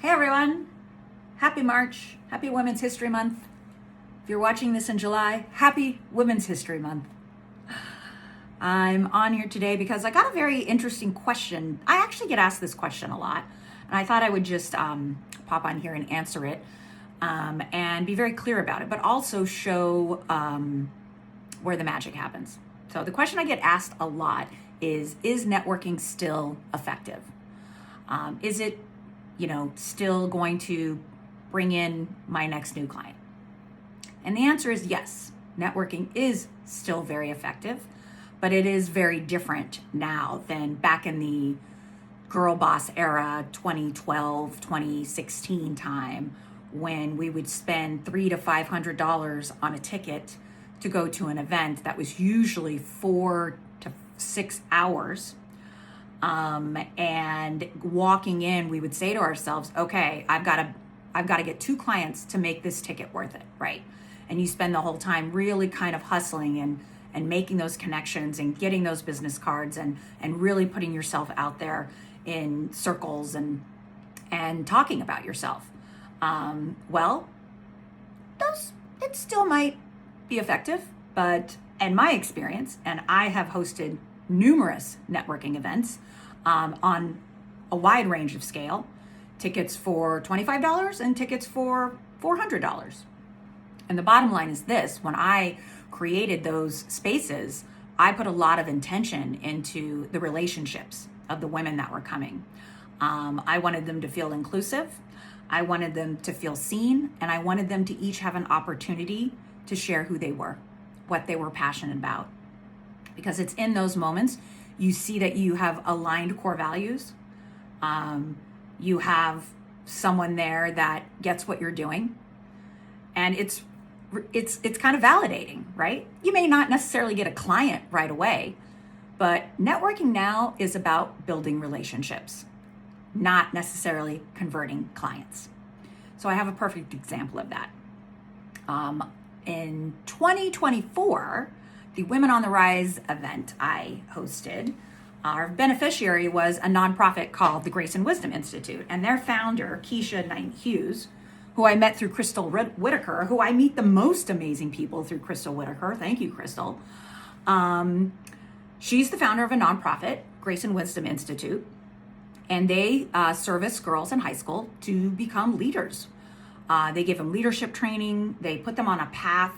Hey everyone, happy March, happy Women's History Month. If you're watching this in July, happy Women's History Month. I'm on here today because I got a very interesting question. I actually get asked this question a lot, and I thought I would just pop on here and answer it and be very clear about it, but also show where the magic happens. So the question I get asked a lot is networking still effective? Is it still going to bring in my next new client? And the answer is yes. Networking is still very effective, but it is very different now than back in the girl boss era, 2012, 2016 time, when we would spend $300 to $500 on a ticket to go to an event that was usually 4 to 6 hours. And walking in, we would say to ourselves, okay, I've got to get 2 clients to make this ticket worth it, right? And you spend the whole time really kind of hustling and making those connections and getting those business cards and really putting yourself out there in circles and talking about yourself. It still might be effective, but in my experience, and I have hosted numerous networking events on a wide range of scale, tickets for $25 and tickets for $400. And the bottom line is this: when I created those spaces, I put a lot of intention into the relationships of the women that were coming. I wanted them to feel inclusive. I wanted them to feel seen, and I wanted them to each have an opportunity to share who they were, what they were passionate about. Because it's in those moments you see that you have aligned core values. You have someone there that gets what you're doing, and it's kind of validating, right? You may not necessarily get a client right away, but networking now is about building relationships, not necessarily converting clients. So I have a perfect example of that. In 2024, the Women on the Rise event I hosted, our beneficiary was a nonprofit called the Grace and Wisdom Institute, and their founder, Keisha Knight Hughes, who I met through Crystal Whitaker, who I meet the most amazing people through Crystal Whitaker. Thank you, Crystal. She's the founder of a nonprofit, Grace and Wisdom Institute, and they service girls in high school to become leaders. They give them leadership training. They put them on a path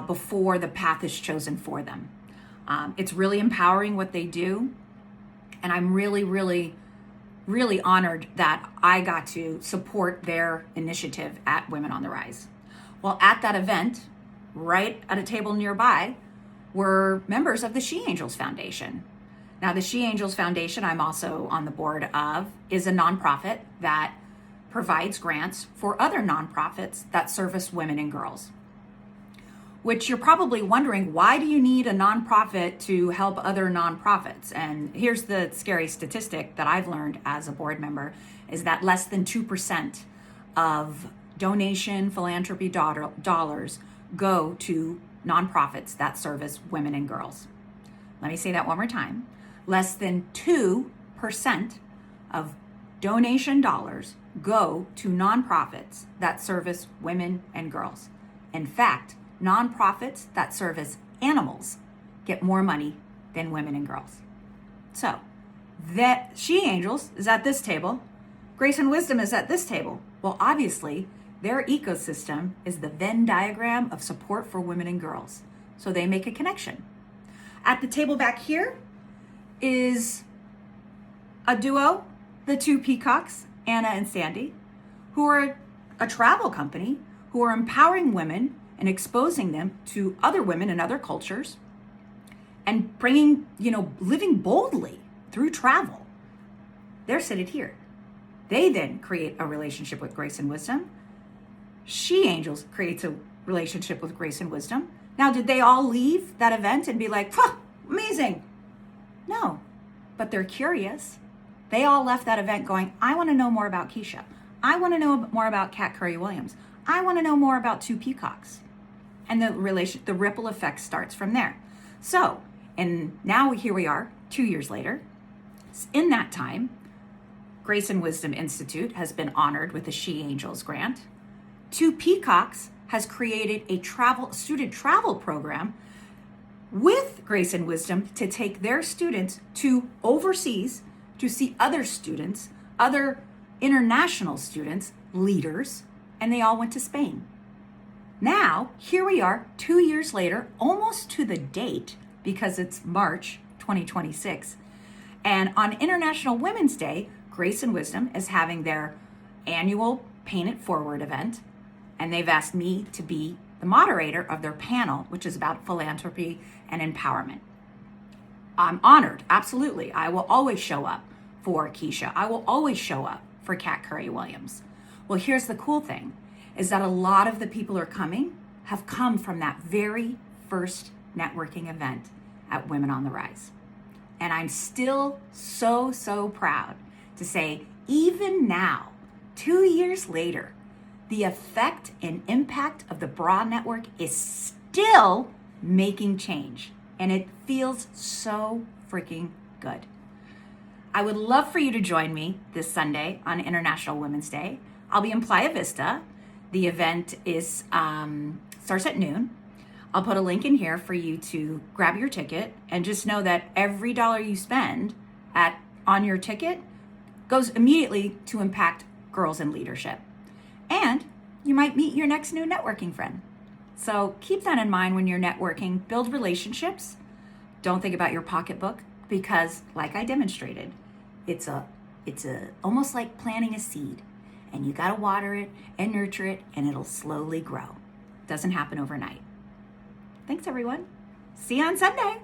before the path is chosen for them. It's really empowering what they do. And I'm really, really, really honored that I got to support their initiative at Women on the Rise. Well, at that event, right at a table nearby, were members of the She Angels Foundation. Now, the She Angels Foundation, I'm also on the board of, is a nonprofit that provides grants for other nonprofits that service women and girls. Which you're probably wondering, why do you need a nonprofit to help other nonprofits? And here's the scary statistic that I've learned as a board member, is that less than 2% of donation philanthropy dollars go to nonprofits that service women and girls. Let me say that one more time. Less than 2% of donation dollars go to nonprofits that service women and girls. In fact, nonprofits that service animals get more money than women and girls. So that She Angels is at this table, Grace and Wisdom is at this table. Well, obviously, their ecosystem is the Venn diagram of support for women and girls. So they make a connection. At the table back here is a duo, the 2 peacocks, Anna and Sandy, who are a travel company who are empowering women and exposing them to other women in other cultures and bringing, living boldly through travel. They're seated here. They then create a relationship with Grace and Wisdom. She Angels creates a relationship with Grace and Wisdom. Now, did they all leave that event and be like, amazing? No, but they're curious. They all left that event going, I want to know more about Keisha. I want to know more about Kat Curry-Williams. I want to know more about 2 peacocks. And the ripple effect starts from there. So, and now here we are, 2 years later. In that time, Grace and Wisdom Institute has been honored with a She Angels grant. Two Peacocks has created a student travel program with Grace and Wisdom to take their students to overseas to see other students, other international students, leaders, and they all went to Spain. Now, here we are 2 years later, almost to the date, because it's March 2026. And on International Women's Day, Grace and Wisdom is having their annual Paint It Forward event. And they've asked me to be the moderator of their panel, which is about philanthropy and empowerment. I'm honored, absolutely. I will always show up for Keisha. I will always show up for Kat Curry-Williams. Well, here's the cool thing, is that a lot of the people who are coming have come from that very first networking event at Women on the Rise. And I'm still so proud to say, even now, 2 years later, the effect and impact of the BRA network is still making change. And it feels so freaking good. I would love for you to join me this Sunday on International Women's Day. I'll be in Playa Vista. The event is starts at noon. I'll put a link in here for you to grab your ticket, and just know that every dollar you spend on your ticket goes immediately to impact girls in leadership. And you might meet your next new networking friend. So keep that in mind when you're networking. Build relationships. Don't think about your pocketbook, because like I demonstrated, it's almost like planting a seed, and you got to water it and nurture it, and it'll slowly grow. Doesn't happen overnight. Thanks, everyone. See you on Sunday.